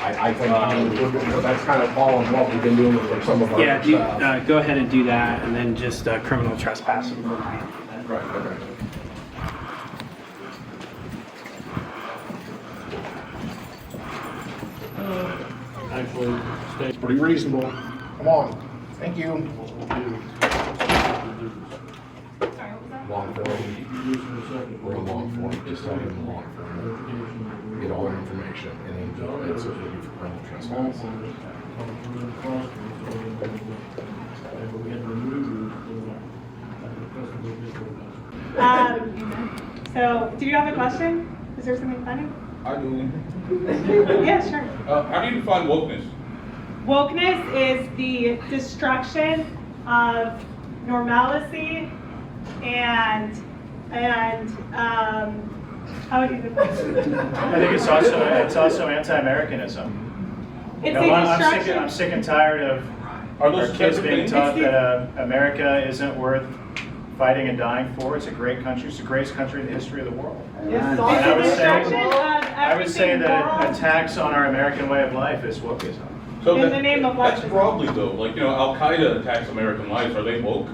I think that's kind of following what we've been doing with some of our Yeah, go ahead and do that, and then just criminal trespass. Right, okay. Actually, It's pretty reasonable. Come on. Thank you. Long form. We're in long form. Just tell them the long form. Get all the information and then it's what we do for criminal trespass. So, do you have a question? Is there something funny? I do. Yeah, sure. How do you define wokeness? Wokeness is the destruction of normalcy and how do you define it? I think it's also anti-Americanism. It's I'm sick and tired of Are those our kids separate being things? taught that America isn't worth fighting and dying for. It's a great country. It's the greatest country in the history of the world. It's the destruction of I would say everything that moral. attacks on our American way of life is wokeism. So In the name of that's leftism. broadly though. Like, Al Qaeda attacks American life. Are they woke?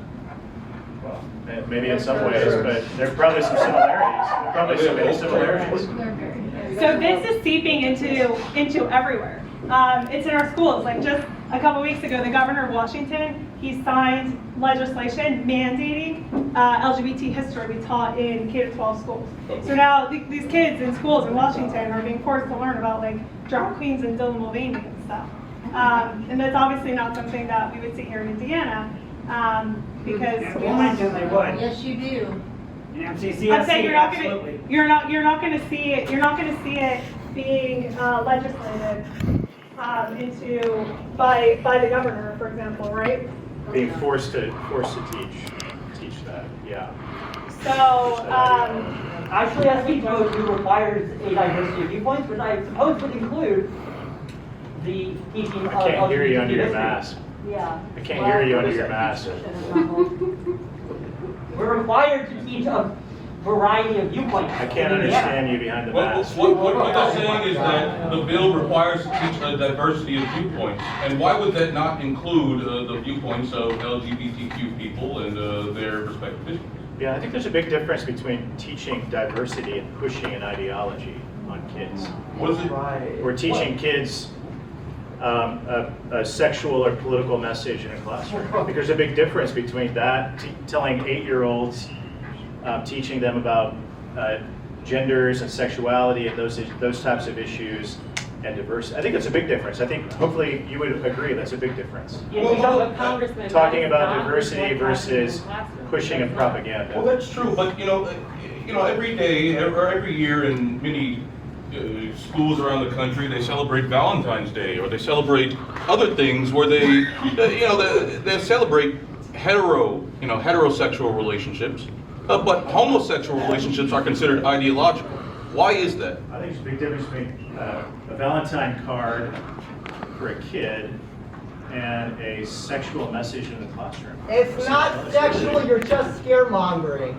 Well, maybe in some ways, but there are probably some similarities. There are probably so many similarities. So this is seeping into everywhere. It's in our schools. Like just a couple weeks ago, the governor of Washington, he signed legislation mandating LGBT history be taught in K-12 schools. So now these kids in schools in Washington are being forced to learn about like drag queens and Dylan Mulvaney and stuff. And that's obviously not something that we would see here in Indiana because In Wilmington, they would. Yes, you do. In I'm MCCSC, saying absolutely. you're not going to see it being legislated into by the governor, for example, right? Being forced to teach that, yeah. So Actually, SB 202 requires a diversity of viewpoints, which I suppose would include the teaching of I can't hear you LGBT under your history. mask. Yeah. I can't hear you under your mask. We're required to teach a variety of viewpoints. I can't understand you behind the mask. What they're saying is that the bill requires to teach a diversity of viewpoints. And why would that not include the viewpoints of LGBTQ people and their respective issues? Yeah, I think there's a big difference between teaching diversity and pushing an ideology on kids. What is it? We're teaching kids a sexual or political message in a classroom. Because there's a big difference between that, telling 8-year-olds, teaching them about genders and sexuality and those types of issues and diversity. I think that's a big difference. I think hopefully you would agree that's a big difference. Talking about diversity versus pushing of propaganda. Well, that's true, but every day or every year in many schools around the country, they celebrate Valentine's Day or they celebrate other things where they celebrate heterosexual relationships, but homosexual relationships are considered ideological. Why is that? I think there's a big difference between a Valentine card for a kid and a sexual message in the classroom. It's not sexual, you're just scaremongering.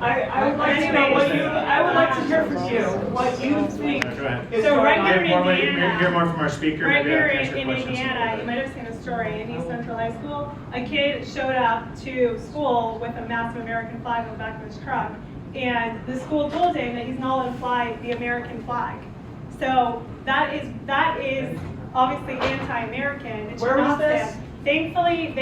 I would like to know I would like to hear from you what you think. Go ahead. So right here in Hear more Indiana, from our speaker. right maybe I here can answer in questions. Indiana, you might have seen a story in East Central High School. A kid showed up to school with a massive American flag on the back of his truck, and the school told him that he's not allowed to fly the American flag. So that is obviously anti-American. It should Where was not this? stand. Thankfully,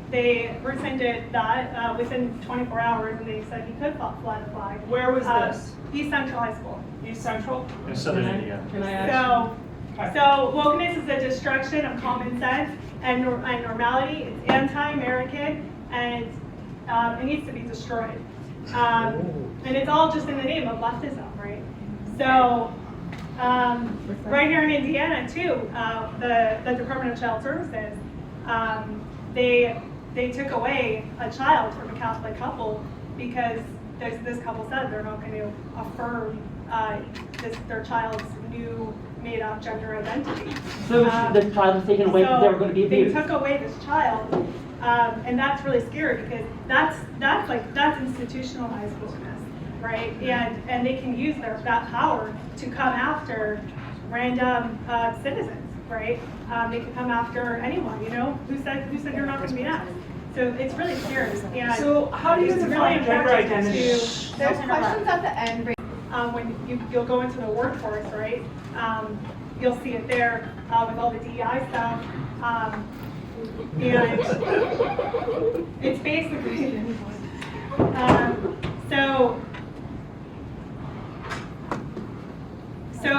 they rescinded that within 24 hours, and they said he could fly the flag. Where was this? East Central High School. East Central? In Southern Indiana. Can I ask? So wokeness is a destruction of common sense and normality. It's anti-American, and it needs to be destroyed. And it's all just in the name of leftism, right? So right here in Indiana too, the Department of Child Services, they took away a child from a Catholic couple because this couple said they're not going to affirm their child's new made-up gender identity. So the child was taken away because they were going to be abused. They took away this child, and that's really scary because that's institutionalized wokeness, right? And they can use that power to come after random citizens, right? They can come after anyone, you know? Who said you're not going to be next? So it's really scary. And So how do you it's really define gender important identity? There's questions at the end. when you'll go into the workforce, right? You'll see it there with all the DEI stuff. And it's basically, so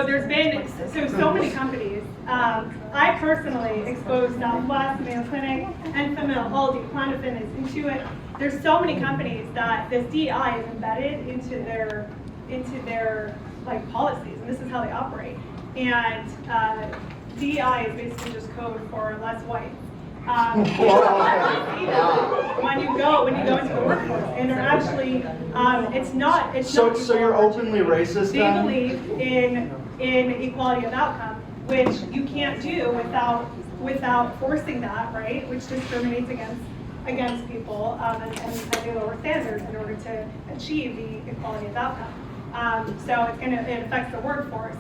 there's been, so many companies. I personally exposed Southwest, Mayo Clinic, Enfamil, Aldi, Planet Fitness, Intuit. There's so many companies that this DEI is embedded into their like policies, and this is how they operate. And DEI is basically just code for less white. When you go into the workforce, and they're actually, it's not. So you're openly racist They then? believe in equality of outcome, which you can't do without forcing that, right? Which discriminates against people and has a lower standards in order to achieve the equality of outcome. So it affects the workforce.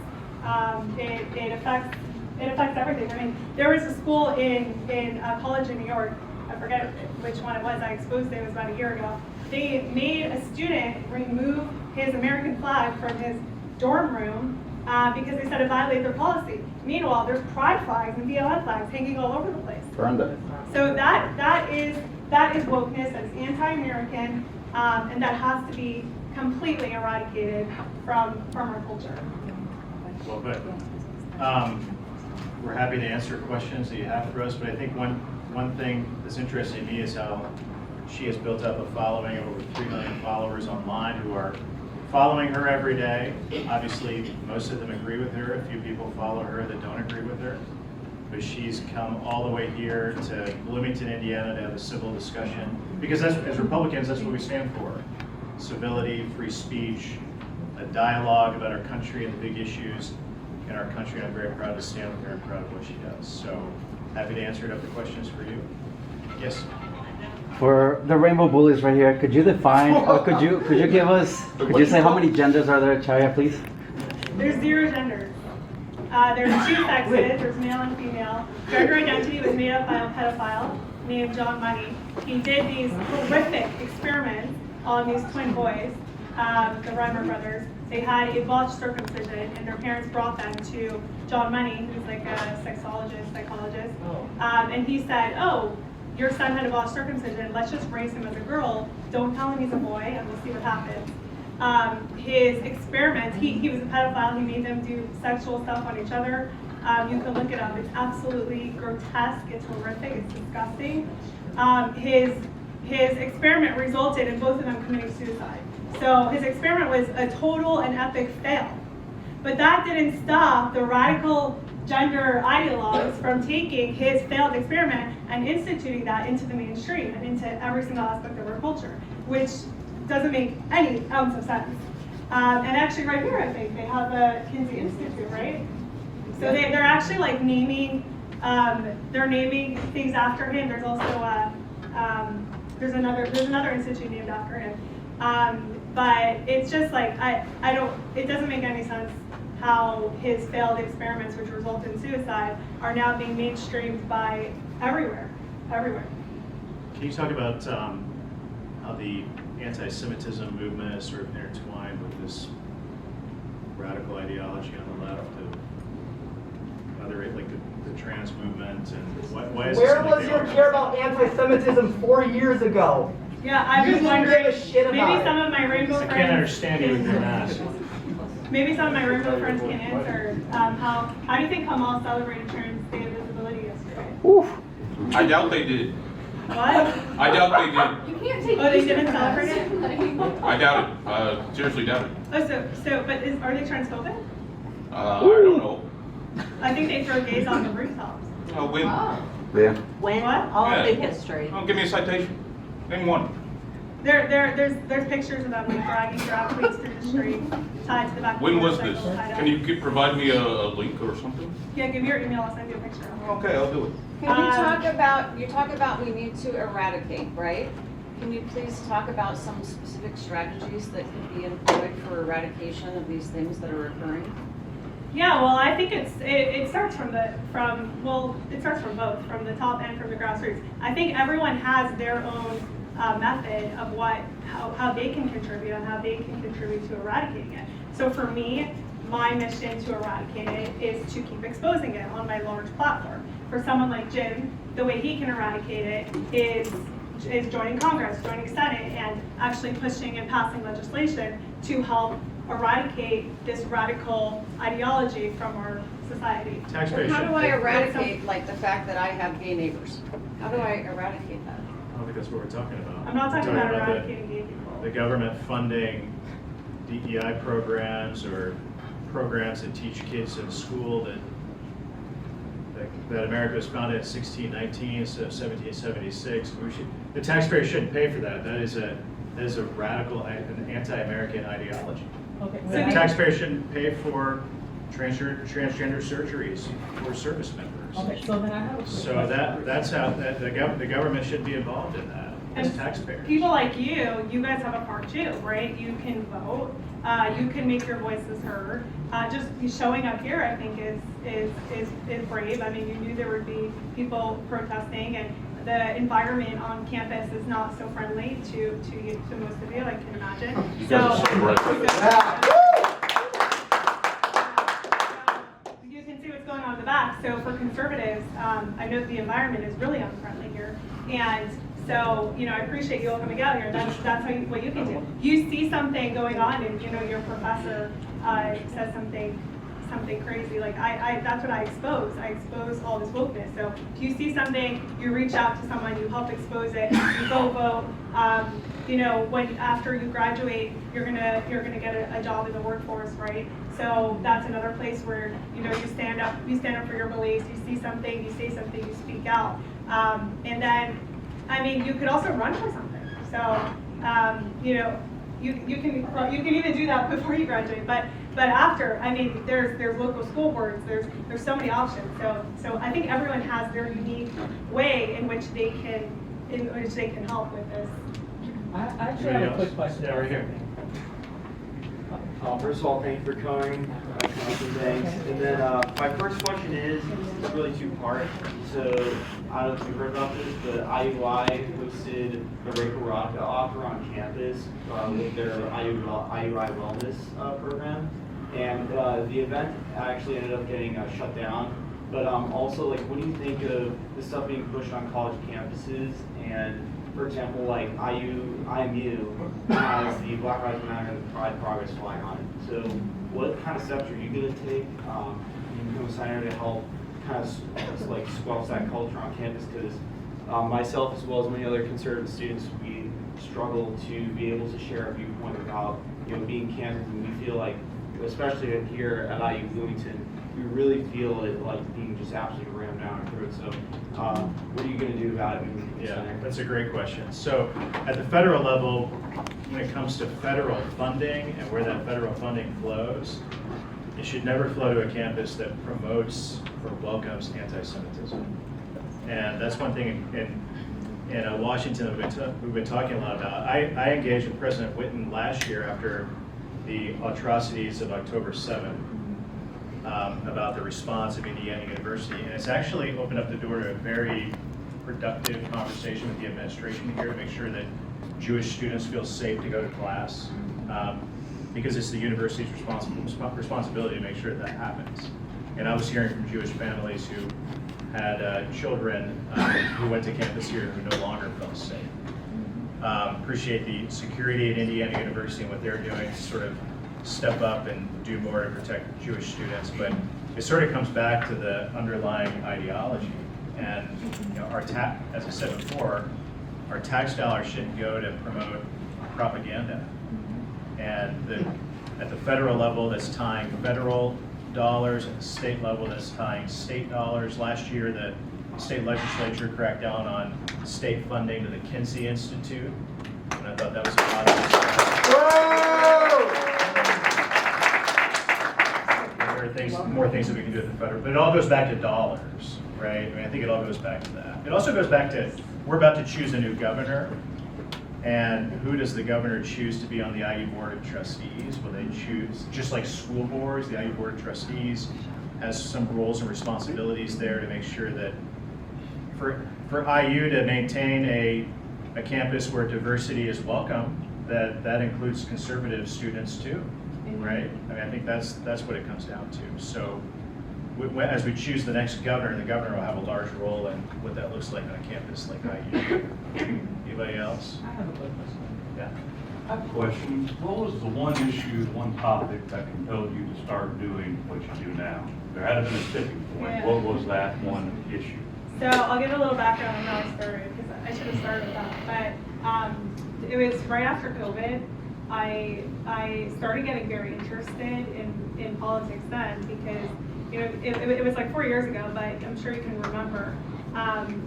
It affects everything. I mean, there was a school in a college in New York. I forget which one it was. I exposed it. It was about a year ago. They made a student remove his American flag from his dorm room because they said it violated their policy. Meanwhile, there's pride flags and BLM flags hanging all over the place. So that is wokeness. That's anti-American, and that has to be completely eradicated from our culture. Well, good. We're happy to answer questions that you have for us, but I think one thing that's interesting to me is how she has built up a following of over 3 million followers online who are following her every day. Obviously, most of them agree with her. A few people follow her that don't agree with her. But she's come all the way here to Bloomington, Indiana to have a civil discussion. Because as Republicans, that's what we stand for. Civility, free speech, a dialogue about our country and the big issues in our country. I'm very proud to stand with her and proud of what she does. So happy to answer other questions for you. Yes? For the rainbow bullies right here, could you define, or could you give us, could you say how many genders are there, Chaya, please? There's 0 genders. There's 2 sexes, there's male and female. Gender identity was made up by a pedophile named John Money. He did these horrific experiments on these twin boys, the Reimer brothers. They had a botched circumcision, and their parents brought them to John Money, who's like a sexologist, psychologist. And he said, oh, your son had a botched circumcision, let's just raise him as a girl. Don't tell him he's a boy, and we'll see what happens. His experiments, he was a pedophile, he made them do sexual stuff on each other. You can look it up, it's absolutely grotesque, it's horrific, it's disgusting. His experiment resulted in both of them committing suicide. So his experiment was a total and epic fail. But that didn't stop the radical gender ideologues from taking his failed experiment and instituting that into the mainstream and into every single aspect of our culture, which doesn't make any ounce of sense. And actually right here, I think, they have a Kinsey Institute, right? So they're actually like naming, they're naming things after him. There's also there's another institute named after him. But it's just like, it doesn't make any sense how his failed experiments, which result in suicide, are now being mainstreamed by everywhere. Can you talk about how the anti-Semitism movement is sort of intertwined with this radical ideology on the left of other, like the trans movement, and why is Where was your care about anti-Semitism 4 years ago? Yeah, I was You didn't wondering, give a shit about maybe it. some of my rainbow I friends. can't understand you with your mask. Maybe some of my rainbow friends can answer how do you think Kamal celebrated Trans Day of Visibility yesterday? I doubt they did. What? I doubt they did. You can't take. Oh, they didn't celebrate it? I doubt it. Seriously doubt it. Oh, but are they transphobic? I don't know. I think they throw gays on the rooftops. When? Yeah. When? What? All Yeah. the history. Oh, give me a citation. Name one. There's pictures of them like dragging drag queens through the street, tied to the back. When of the was this? motorcycle, tied up. Can you provide me a link or something? Yeah, give me your email. I'll send you a picture. Okay, I'll do it. Can you talk about we need to eradicate, right? Can you please talk about some specific strategies that can be employed for eradication of these things that are occurring? Yeah, well, I think it starts from it starts from both, from the top and from the grassroots. I think everyone has their own method of how they can contribute and how they can contribute to eradicating it. So for me, my mission to eradicate it is to keep exposing it on my large platform. For someone like Jim, the way he can eradicate it is joining Congress, joining Senate, and actually pushing and passing legislation to help eradicate this radical ideology from our society. Taxpayers How do should I pay. eradicate, like, the fact that I have gay neighbors? How do I eradicate that? I don't think that's what we're talking about. I'm not talking We're about the- eradicating gay people. The government funding DEI programs or programs that teach kids in school that America was founded in 1619 instead of 1776. The taxpayer shouldn't pay for that. That is a radical, an anti-American ideology. Okay. So The the- taxpayer shouldn't pay for transgender surgeries for service members. Okay, so then I have a quick So question. that's how the government should be involved in that as And taxpayers. people like you guys have a part too, right? You can vote, you can make your voices heard. Just showing up here, I think, is brave. I mean, you knew there would be people protesting, and the environment on campus is not so friendly to most of you, I can imagine. You guys are so bright. You can see what's going on in the back. So for conservatives, I know the environment is really unfriendly here, and so I appreciate you all coming out here. That's what you can do. You see something going on, and your professor says something crazy. Like that's what I expose. I expose all this wokeness. So if you see something, you reach out to someone, you help expose it, you go vote. When after you graduate, you're gonna get a job in the workforce, right? So that's another place where you stand up for your beliefs. You see something, you say something, you speak out, and then you could also run for something. So you can even do that before you graduate, but after, there's local school boards, there's so many options. So I think everyone has their unique way in which they can help with this. I actually have a quick question. Yeah, right here. First of all, thank you for coming. Thanks. And then my first question is really two-part. So I don't know if you've heard about this, but IUI hosted the Rachel Rock offer on campus with their IUI wellness program. And the event actually ended up getting shut down. But also, what do you think of this stuff being pushed on college campuses? And for example, IMU has the Black Lives Matter and the Pride Progress flag on it. So what kind of steps are you going to take to help kind of squelch that culture on campus? Because myself, as well as many other conservative students, we struggle to be able to share a viewpoint about being campus, and we feel like, especially here at IU Bloomington, we really feel it being just absolutely rammed down our throats. So what are you going to do about it? Yeah, that's a great question. So at the federal level, when it comes to federal funding and where that federal funding flows, it should never flow to a campus that promotes or welcomes anti-Semitism. And that's one thing in Washington we've been talking a lot about. I engaged with President Whitten last year after the atrocities of October 7th. About the response of Indiana University, and it's actually opened up the door to a very productive conversation with the administration here to make sure that Jewish students feel safe to go to class, because it's the university's responsibility to make sure that happens. And I was hearing from Jewish families who had children who went to campus here who no longer felt safe. Appreciate the security at Indiana University and what they're doing to sort of step up and do more to protect Jewish students, but it sort of comes back to the underlying ideology. And as I said before, our tax dollars shouldn't go to promote propaganda. And at the federal level, that's tying federal dollars, at the state level, that's tying state dollars. Last year, the state legislature cracked down on state funding to the Kinsey Institute, and I thought that was a positive step. There are more things that we can do at the federal, but it all goes back to dollars, right? I think it all goes back to that. It also goes back to, we're about to choose a new governor, And who does the governor choose to be on the IU Board of Trustees? Will they choose, just like school boards, the IU Board of Trustees has some roles and responsibilities there to make sure that for IU to maintain a campus where diversity is welcome, that includes conservative students too, right? I mean, I think that's what it comes down to. So as we choose the next governor, the governor will have a large role in what that looks like on a campus like IU. Anybody else? I have a quick question. Yeah. I have a question. What was the one issue, one topic that compelled you to start doing what you do now? There had been a tipping point. Yeah. What was that one issue? So I'll give a little background on how I started, because I should have started with that. But it was right after COVID. I started getting very interested in politics then, because it was like 4 years ago, but I'm sure you can remember.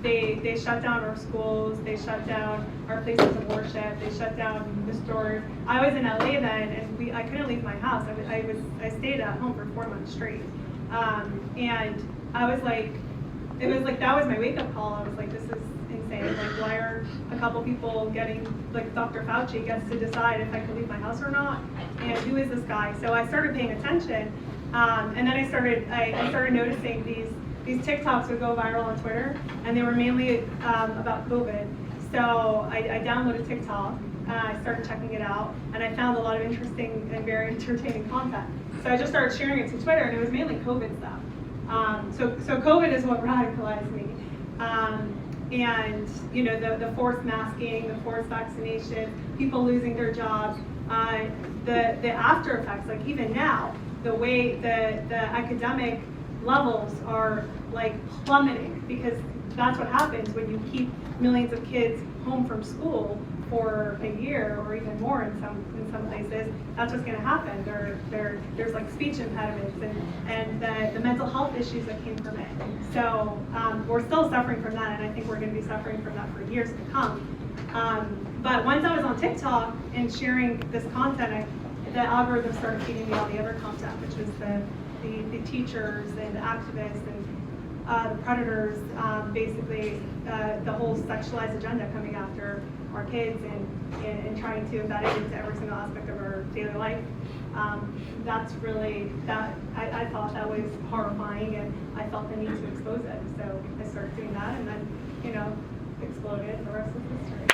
They shut down our schools, they shut down our places of worship, they shut down the stores. I was in LA then, and I couldn't leave my house. I stayed at home for 4 months straight, and I was like, it was like that was my wake up call. I was like, this is insane. Like, why are a couple people getting, like, Dr. Fauci gets to decide if I can leave my house or not, and who is this guy? So I started paying attention, and then I started noticing these TikToks would go viral on Twitter, and they were mainly about COVID. So I downloaded TikTok, I started checking it out, and I found a lot of interesting and very entertaining content. So I just started sharing it to Twitter, and it was mainly COVID stuff. So COVID is what radicalized me. And the forced masking, the forced vaccination, people losing their jobs, the after effects, like even now, the way the academic levels are like plummeting, because that's what happens when you keep millions of kids home from school for a year or even more in some places. That's what's going to happen. There's like speech impediments and the mental health issues that came from it. So we're still suffering from that, and I think we're going to be suffering from that for years to come. But once I was on TikTok and sharing this content, the algorithm started feeding me all the other content, which was the teachers and the activists and the predators, basically the whole sexualized agenda coming after our kids and trying to embed it into every single aspect of our daily life. That's really, I thought that was horrifying, and I felt the need to expose it. So I started doing that, and then, exploded. The rest is history.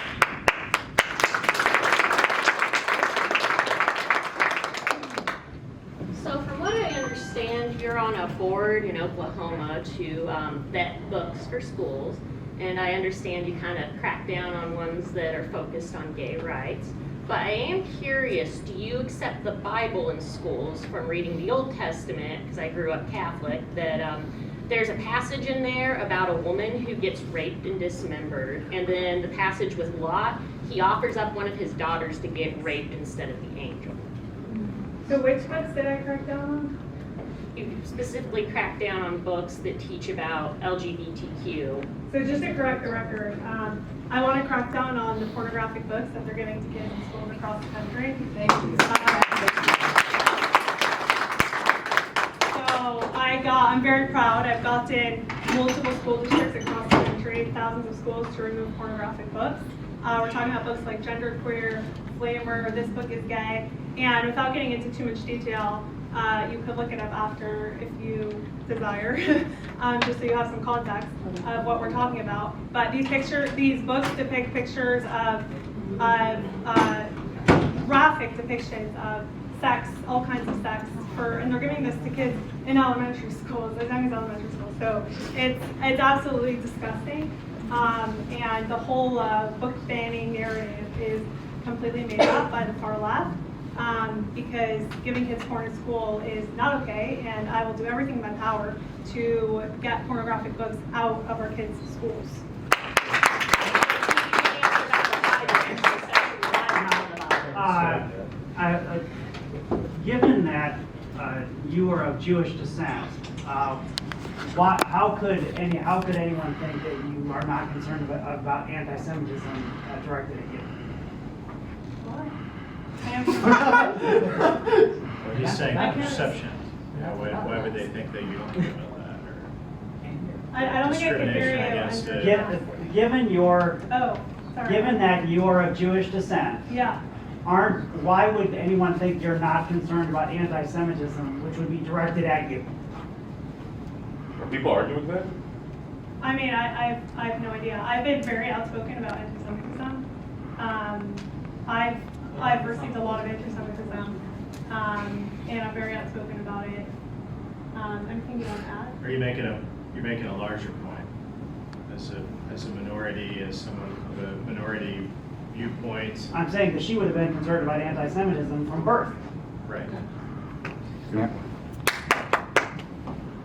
So from what I understand, you're on a board in Oklahoma to vet books for schools, and I understand you kind of crack down on ones that are focused on gay rights. But I am curious, do you accept the Bible in schools from reading the Old Testament, because I grew up Catholic, that there's a passage in there about a woman who gets raped and dismembered, and then the passage with Lot, he offers up one of his daughters to get raped instead of the angel. So which books did I crack down on? You specifically crack down on books that teach about LGBTQ. So just to correct the record, I want to crack down on the pornographic books that they're giving to kids in schools across the country. So I'm very proud. I've gotten multiple school districts across the country, thousands of schools, to remove pornographic books. We're talking about books like Genderqueer, Flamer, This Book is Gay, and without getting into too much detail, you could look it up after if you desire, just so you have some context of what we're talking about. But these books depict pictures of graphic depictions of sex, all kinds of sex, and they're giving this to kids in elementary schools, as young as elementary school. So it's absolutely disgusting, and the whole book banning narrative is completely made up by the far left. Because giving kids porn in school is not okay, and I will do everything in my power to get pornographic books out of our kids' schools. Given that you are of Jewish descent, how could anyone think that you are not concerned about anti-Semitism directed at you? Well, he's saying perception. Why would they think that you don't care about that? Or I don't think I can hear you. discrimination against it. Given your Sorry. Given that you are of Jewish descent, Yeah. why would anyone think you're not concerned about anti-Semitism, which would be directed at you? Are people arguing that? I mean, I have no idea. I've been very outspoken about anti-Semitism. I've received a lot of anti-Semitism, and I'm very outspoken about it. Anything you want to add? Are you making a larger point as a minority, as someone of a minority viewpoint? I'm saying that she would have been concerned about anti-Semitism from birth. Right. Yeah.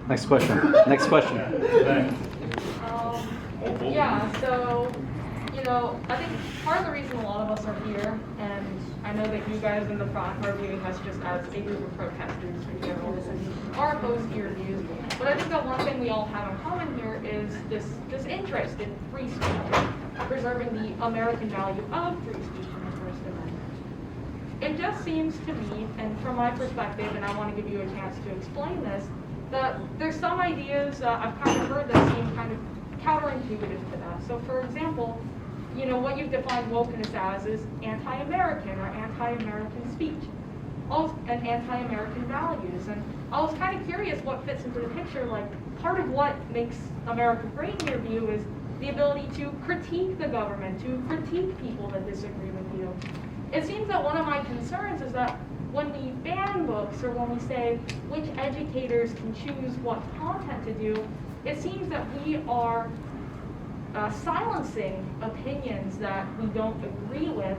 Next question. Next question. Yeah, so, you know, I think part of the reason a lot of us are here, and I know that you guys in the front are viewing us just as a group of protesters in general, are opposed to your views. But I think that one thing we all have in common here is this interest in free speech, preserving the American value of free speech in the First Amendment. It just seems to me, and from my perspective, and I want to give you a chance to explain this, that there's some ideas I've kind of heard that seem kind of counterintuitive to that. So for example, you know, what you've defined wokeness as is anti-American or anti-American speech, and anti-American values. And I was kind of curious what fits into the picture. Like, part of what makes America great in your view is the ability to critique the government, to critique people that disagree with you. It seems that one of my concerns is that when we ban books or when we say which educators can choose what content to do, it seems that we are silencing opinions that we don't agree with,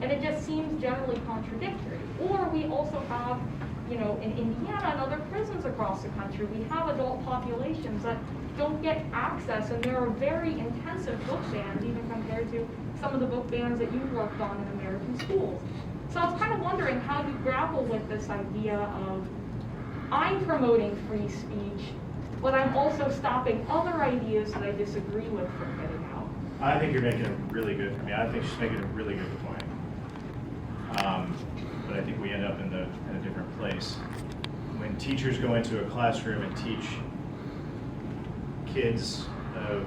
and it just seems generally contradictory. Or we also have, you know, in Indiana and other prisons across the country, we have adult populations that don't get access, and there are very intensive book bans, even compared to some of the book bans that you've worked on in American schools. So I was kind of wondering how you grapple with this idea of, I'm promoting free speech, but I'm also stopping other ideas that I disagree with from getting out. I think you're making a really good, I think she's making a really good point. But I think we end up in a different place. When teachers go into a classroom and teach kids of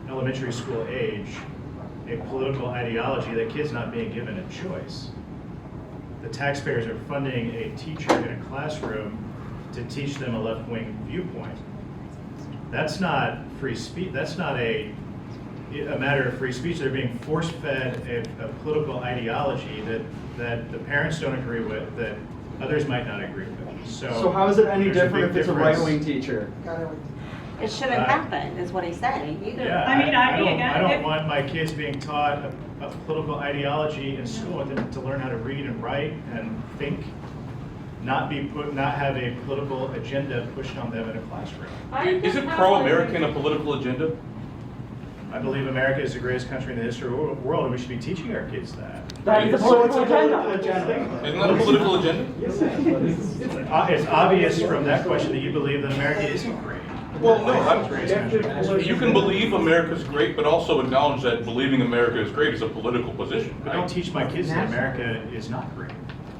elementary school age a political ideology, that kid's not being given a choice. The taxpayers are funding a teacher in a classroom to teach them a left-wing viewpoint. That's not free speech. That's not a matter of free speech. They're being force-fed a political ideology that the parents don't agree with, that others might not agree with. So how is it any there's a different big if it's a difference. right-wing teacher? It shouldn't happen, is what he's saying. Yeah, I mean, I don't want my kids being taught a political ideology in school, to learn how to read and write and think, not have a political agenda pushed on them in a classroom. Is it pro-American a political agenda? I believe America is the greatest country in the history of the world, and we should be teaching our kids that. That is a political agenda. Isn't that a political agenda? It's obvious from that question that you believe that America isn't great. Well, no, you can believe America's great, but also acknowledge that believing America is great is a political position. I don't teach my kids that America is not great.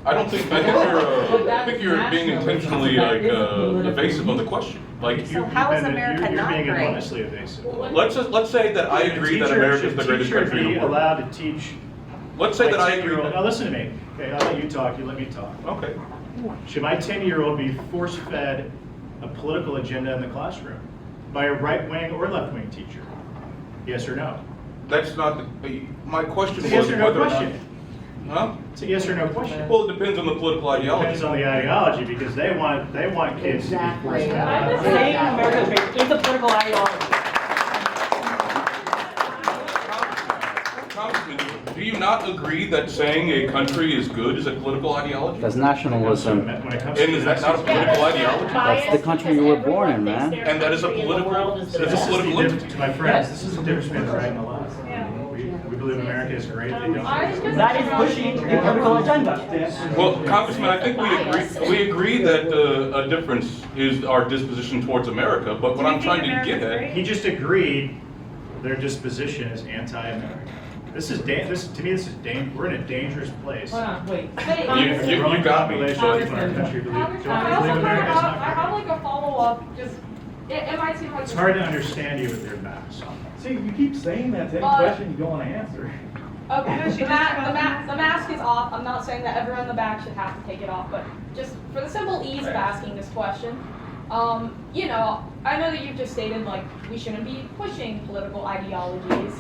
I think you're being intentionally evasive on the question. Like, So how is America you're not being great? enormously evasive. let's say that I agree that America is the greatest country in the world. Allowed to teach. Let's say that I agree. Now listen to me. Okay, I'll let you talk. You let me talk. Okay. Should my 10-year-old be force-fed a political agenda in the classroom by a right-wing or left-wing teacher? Yes or no? That's not my question. It's a yes Was or no whether or not. question. Huh? It's a yes or no question. Well, it depends on the political ideology. Depends on the ideology, because they want kids to be forced I'm fed. saying America's great is a political ideology. Congressman, do you not agree that saying a country is good is a political ideology? That's nationalism. When it comes And to is that not a political ideology? That's the country you were born in, man. And that is a political. It's a This is the political difference, entity. to my friends, this is the difference between the right and the left. We believe America is great, they don't. That is pushing a political agenda. Well, Congressman, I think we agree that a difference is our disposition towards America. But what I'm trying to get at. He just agreed their disposition is anti-American. This is to me, we're in a dangerous place. Hold on, wait. You got me. Population of our country don't believe America is not I have like a follow-up, just it might seem like It's hard to understand you with your mask. See, you keep saying that same But- question, you don't want to answer. Okay, the mask is off. I'm not saying that everyone in the back should have to take it off, but just for the simple ease of asking this question, you know, I know that you've just stated like we shouldn't be pushing political ideologies,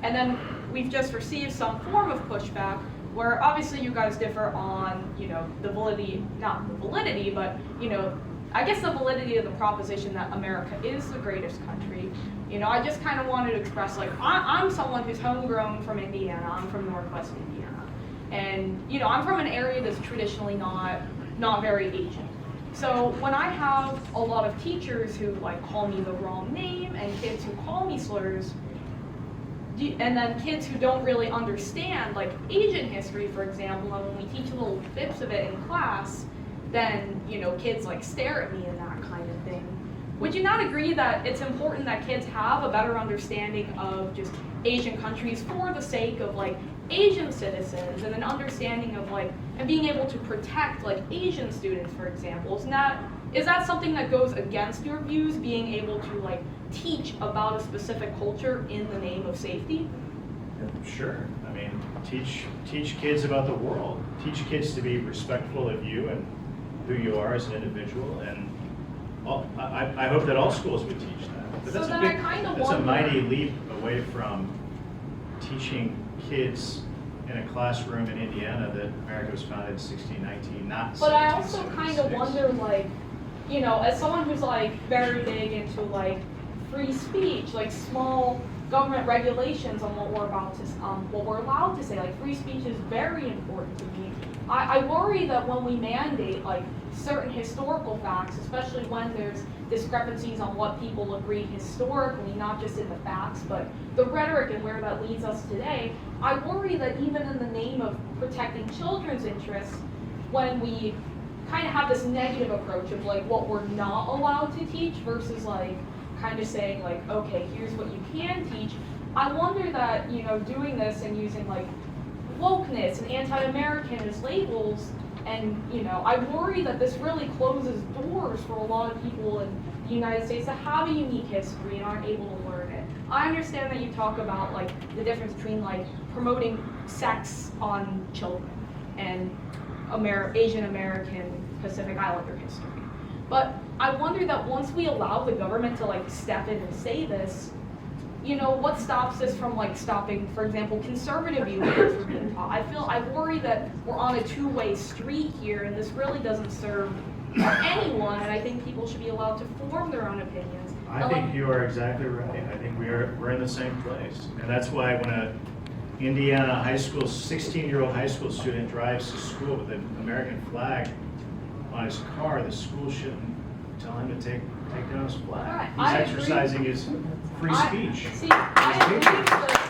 and then we've just received some form of pushback where obviously you guys differ on, you know, the validity, not the validity, but, you know, I guess the validity of the proposition that America is the greatest country. You know, I just kind of wanted to express, like, I'm someone who's homegrown from Indiana. I'm from Northwest Indiana. And, you know, I'm from an area that's traditionally not very Asian. So when I have a lot of teachers who, like, call me the wrong name and kids who call me slurs, and then kids who don't really understand, like, Asian history, for example, and when we teach little bits of it in class, then, you know, kids, like, stare at me and that kind of thing. Would you not agree that it's important that kids have a better understanding of just Asian countries for the sake of, like, Asian citizens and an understanding of, like, and being able to protect, like, Asian students, for example? Is that something that goes against your views, being able to, like, teach about a specific culture in the name of safety? Sure. I mean, teach kids about the world. Teach kids to be respectful of you and who you are as an individual. And I hope that all schools would teach that. But So then I kind of that's a wonder- mighty leap away from teaching kids in a classroom in Indiana that America was founded in 1619, not But I also kind of 1776. wonder, like, you know, as someone who's, like, very big into, like, free speech, like, small government regulations on what we're allowed to say, like, free speech is very important to me. I worry that when we mandate, like, certain historical facts, especially when there's discrepancies on what people agree historically, not just in the facts, but the rhetoric and where that leads us today, I worry that even in the name of protecting children's interests, when we kind of have this negative approach of, like, what we're not allowed to teach versus, like, kind of saying, like, okay, here's what you can teach, I wonder that, you know, doing this and using, like, wokeness and anti-American as labels, and, you know, I worry that this really closes doors for a lot of people in the United States that have a unique history and aren't able to learn it. I understand that you talk about, like, the difference between, like, promoting sex on children and Asian American Pacific Islander history. But I wonder that once we allow the government to, like, step in and say this, you know, what stops us from, like, stopping, for example, conservative viewpoints from being taught? I worry that we're on a two-way street here, and this really doesn't serve anyone, and I think people should be allowed to form their own opinions. I think you are exactly right. I think we're in the same place. And that's why when a Indiana high school, 16-year-old high school student drives to school with an American flag on his car, the school shouldn't tell him to take down his flag. Right. He's I agree. exercising his free speech. I agree that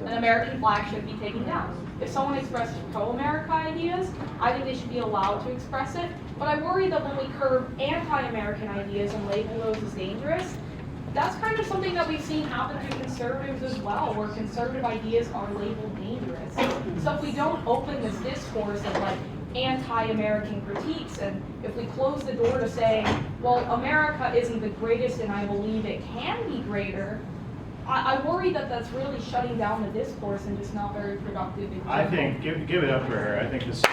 an American flag should be taken down. If someone expresses pro-America ideas, I think they should be allowed to express it. But I worry that when we curb anti-American ideas and label those as dangerous, that's kind of something that we've seen happen to conservatives as well, where conservative ideas are labeled dangerous. So if we don't open this discourse of, like, anti-American critiques, and if we close the door to saying, well, America isn't the greatest and I believe it can be greater, I worry that that's really shutting down the discourse and just not very productive in general. I think, give it up for her. I think this is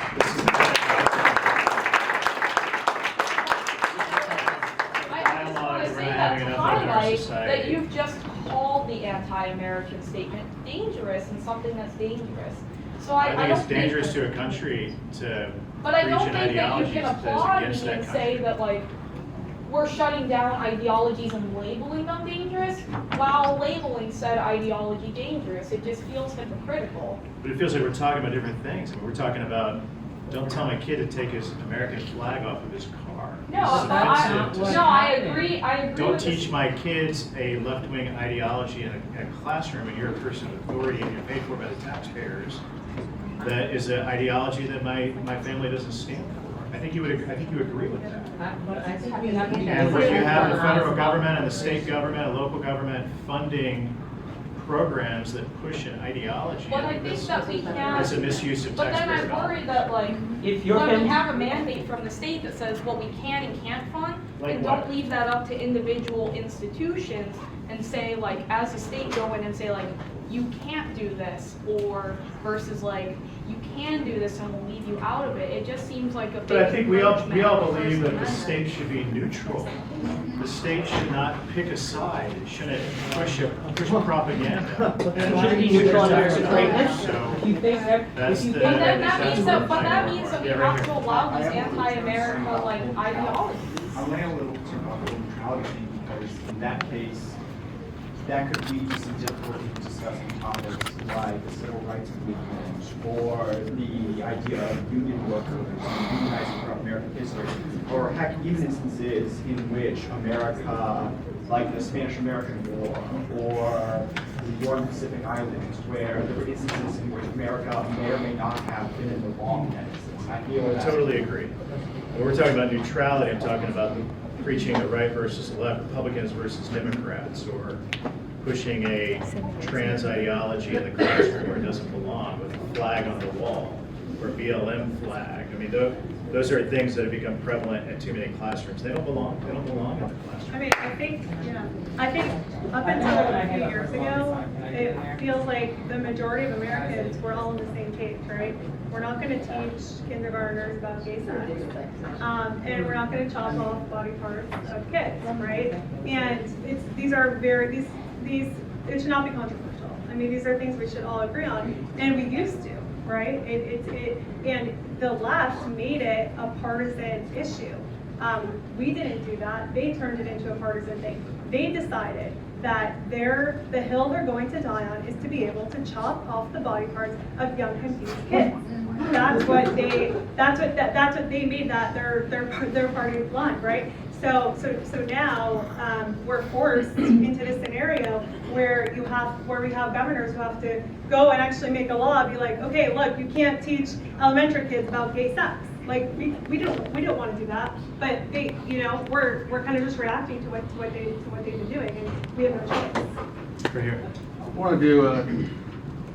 I just want to say that to highlight that you've just called the anti-American statement dangerous and something that's dangerous. So I think don't it's dangerous to a country to But I preach don't an think that you ideology can that's applaud me against that and country. say that, like, we're shutting down ideologies and labeling them dangerous while labeling said ideology dangerous. It just feels hypocritical. But it feels like we're talking about different things. I mean, we're talking about, don't tell my kid to take his American flag off of his car. No, It's offensive to I agree. Don't with this. teach my kids a left-wing ideology in a classroom, and you're a person of authority and you're paid for by the taxpayers. That is an ideology that my family doesn't stand for. I think you agree with that. But I think we have to be And if you have the federal government and the state government and local government funding programs that push an ideology. But I think that we can. It's a misuse of But then taxpayer I'm dollars. worried that like, If you're when we in- have a mandate from the state that says what we can and can't fund, Like and what? don't leave that up to individual institutions and say like, as a state go in and say like, you can't do this, or versus like, you can do this and we'll leave you out of it. It just seems like a big. But I think we all encroachment believe that on the First state should be neutral. The state should not pick a side. It shouldn't push propaganda. It should be neutral on American greatness. So If you think that, that's if you the. think But that, that means that we have to allow these anti-America like ideologies. I went a little to the neutrality thing because in that case, that could lead to some difficulty discussing topics like the civil rights movement or the idea of union workers unionizing for American history, or heck, even instances in which America, like the Spanish-American War or the War in the Pacific Islands, where there were instances in which America may or may not have been in the wrong in that instance. I feel I that. totally agree. When we're talking about neutrality, I'm talking about preaching the right versus the left, Republicans versus Democrats, or pushing a trans ideology in the classroom where it doesn't belong, with a flag on the wall, or BLM flag. I mean, those are things that have become prevalent in too many classrooms. They don't belong. They don't belong in the classroom. I mean, I think up until a few years ago, it feels like the majority of Americans were all on the same page, right? We're not going to teach kindergartners about gay sex, and we're not going to chop off body parts of kids, right? And these it should not be controversial. I mean, these are things we should all agree on, and we used to, right? And the left made it a partisan issue. We didn't do that. They turned it into a partisan thing. They decided that the hill they're going to die on is to be able to chop off the body parts of young confused kids. That's what they made that their party line, right? So now we're forced into this scenario where we have governors who have to go and actually make a law, be like, okay, look, you can't teach elementary kids about gay sex. Like we don't want to do that, but we're kind of just reacting to what they've been doing, and we have no choice. Right here. I want to do.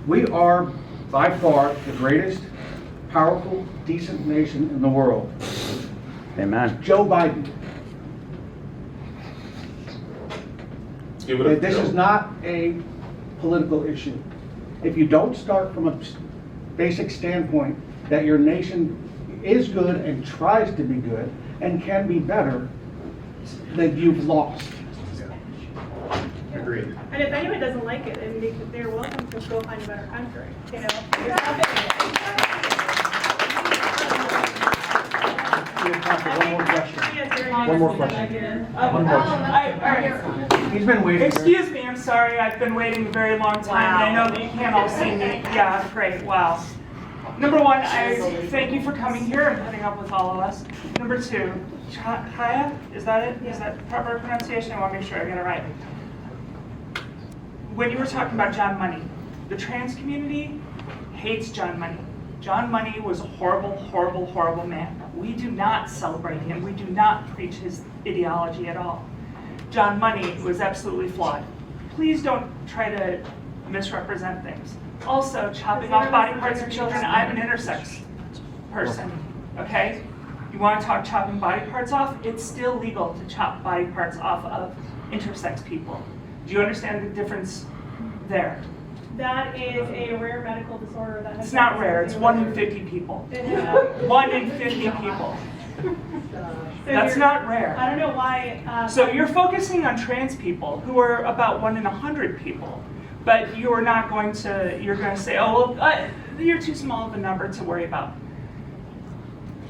We are by far the greatest, powerful, decent nation in the world. Amen. Joe Biden. Give it up, This Joe. is not a political issue. If you don't start from a basic standpoint that your nation is good and tries to be good and can be better, then you've lost. Agreed. And if anyone doesn't like it, then they're welcome to go find a better country. There's nothing. We have time for one more question. One more question. One more. He's been waiting. Excuse me, I'm sorry, I've been waiting a very long time, and I know that you can't all see me. Yeah, great, wow. Number one, I thank you for coming here and putting up with all of us. Number two, Chaya, is that it? Is that proper pronunciation? I want to make sure I get it right. When you were talking about John Money, the trans community hates John Money. John Money was a horrible, horrible, horrible man. We do not celebrate him. We do not preach his ideology at all. John Money was absolutely flawed. Please don't try to misrepresent things. Also, chopping off body parts of children, I'm an intersex person, okay? You want to talk chopping body parts off? It's still legal to chop body parts off of intersex people. Do you understand the difference there? That is a rare medical disorder that has. It's not rare, it's 1 in 50 people. 1 in 50 people. That's not rare. I don't know why. So you're focusing on trans people who are about 1 in 100 people, but you're not going to, you're going to say, oh, well, you're too small of a number to worry about.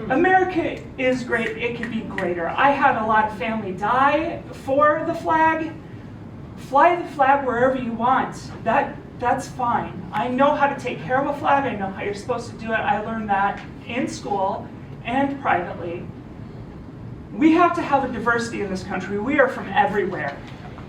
America is great, it could be greater. I had a lot of family die for the flag. Fly the flag wherever you want. That's fine. I know how to take care of a flag. I know how you're supposed to do it. I learned that in school and privately. We have to have a diversity in this country. We are from everywhere.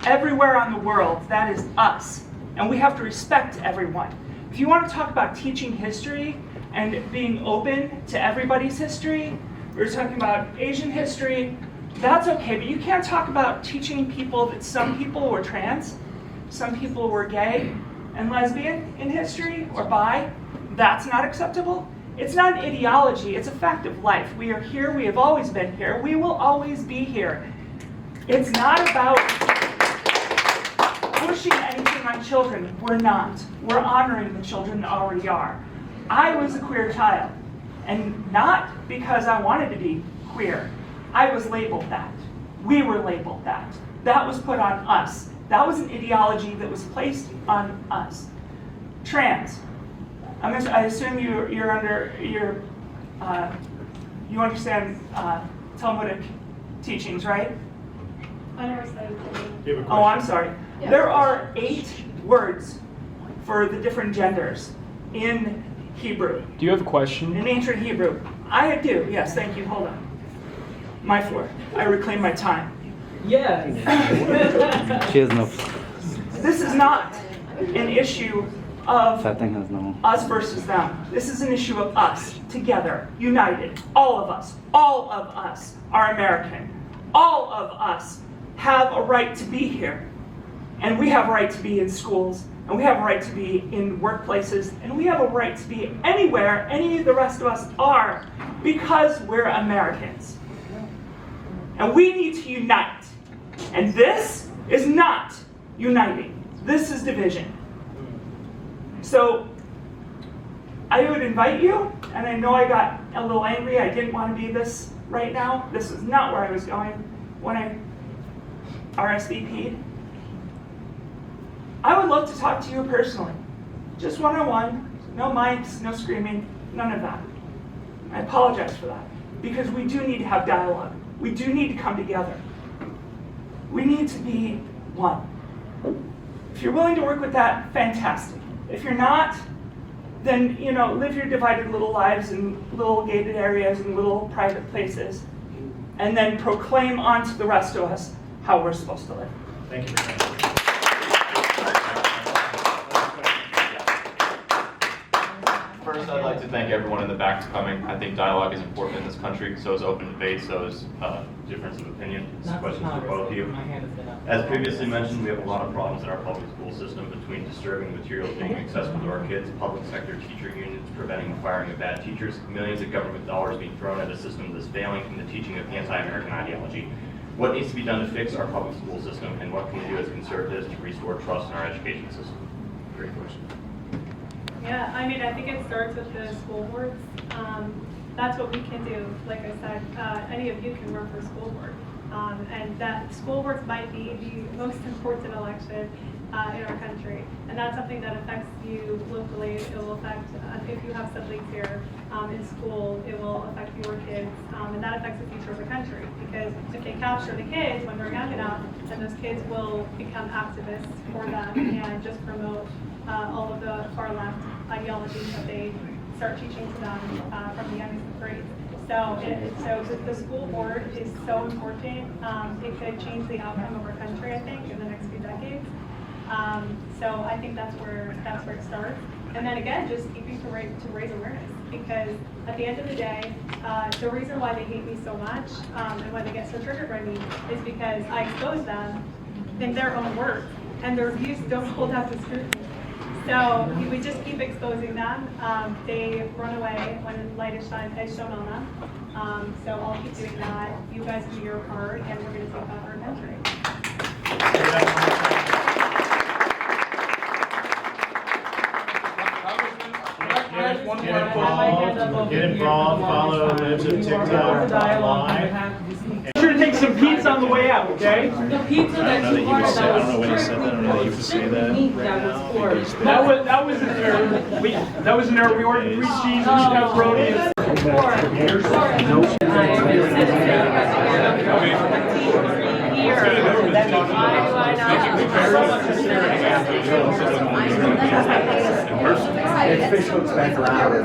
Everywhere on the world, that is us. And we have to respect everyone. If you want to talk about teaching history and being open to everybody's history, we're talking about Asian history, that's okay, but you can't talk about teaching people that some people were trans. some people were gay and lesbian in history or bi, that's not acceptable. It's not an ideology, it's a fact of life. We are here, we have always been here, we will always be here. It's not about pushing anything on children. We're not. We're honoring the children that already are. I was a queer child, and not because I wanted to be queer. I was labeled that. We were labeled that. That was put on us. That was an ideology that was placed on us. Trans. I assume you understand Talmudic teachings, right? I never studied Talmud. Oh, I'm sorry. Yeah. There are 8 words for the different genders in Hebrew. Do you have a question? In ancient Hebrew. I do, yes, thank you. Hold on. My floor. I reclaim my time. Yes. She has no. This is not an issue of That thing has no. us versus them. This is an issue of us, together, united. All of us are American. All of us have a right to be here. And we have a right to be in schools, and we have a right to be in workplaces, and we have a right to be anywhere any of the rest of us are, because we're Americans. And we need to unite. And this is not uniting. This is division. So I would invite you, and I know I got a little angry. I didn't want to be this right now. This is not where I was going when I RSVP'd. I would love to talk to you personally. Just one-on-one, no mics, no screaming, none of that. I apologize for that, because we do need to have dialogue. We do need to come together. We need to be one. If you're willing to work with that, fantastic. If you're not, then live your divided little lives in little gated areas and little private places, and then proclaim onto the rest of us how we're supposed to live. Thank you very much. First, I'd like to thank everyone in the back for coming. I think dialogue is important in this country. So is open debate. So is difference of opinion. This question is for both of you. As previously mentioned, we have a lot of problems in our public school system between disturbing materials being accessible to our kids, public sector teacher unions preventing the firing of bad teachers, millions of government dollars being thrown at a system that's failing in the teaching of anti-American ideology. What needs to be done to fix our public school system, and what can we do as conservatives to restore trust in our education system? Great question. Yeah, I think it starts with the school boards. That's what we can do. Like I said, any of you can run for school board. And that school boards might be the most important election in our country. And that's something that affects you locally. It will affect, if you have siblings here in school, it will affect your kids. And that affects the future of the country. Because if they capture the kids when they're young enough, then those kids will become activists for them and just promote all of the far left ideologies that they start teaching to them from the youngest grades. So the school board is so important. It could change the outcome of our country, I think, in the next few decades. So I think that's where it starts. And then again, just keeping to raise awareness, because at the end of the day, the reason why they hate me so much and why they get so triggered by me is because I expose them in their own words, and their views don't hold up to scrutiny. So we just keep exposing them. They run away when light is shown on them. So I'll keep doing that. You guys do your part, and we're going to take back our country. Get involved, follow Libs of TikTok online. Sure to take some pizza on the way out, okay? The pizza that you ordered, I don't know when you said that. I don't know that you would say that right now. That was an error. That was an error. We ordered 3 cheese and pepperoni. Fish hooks back around.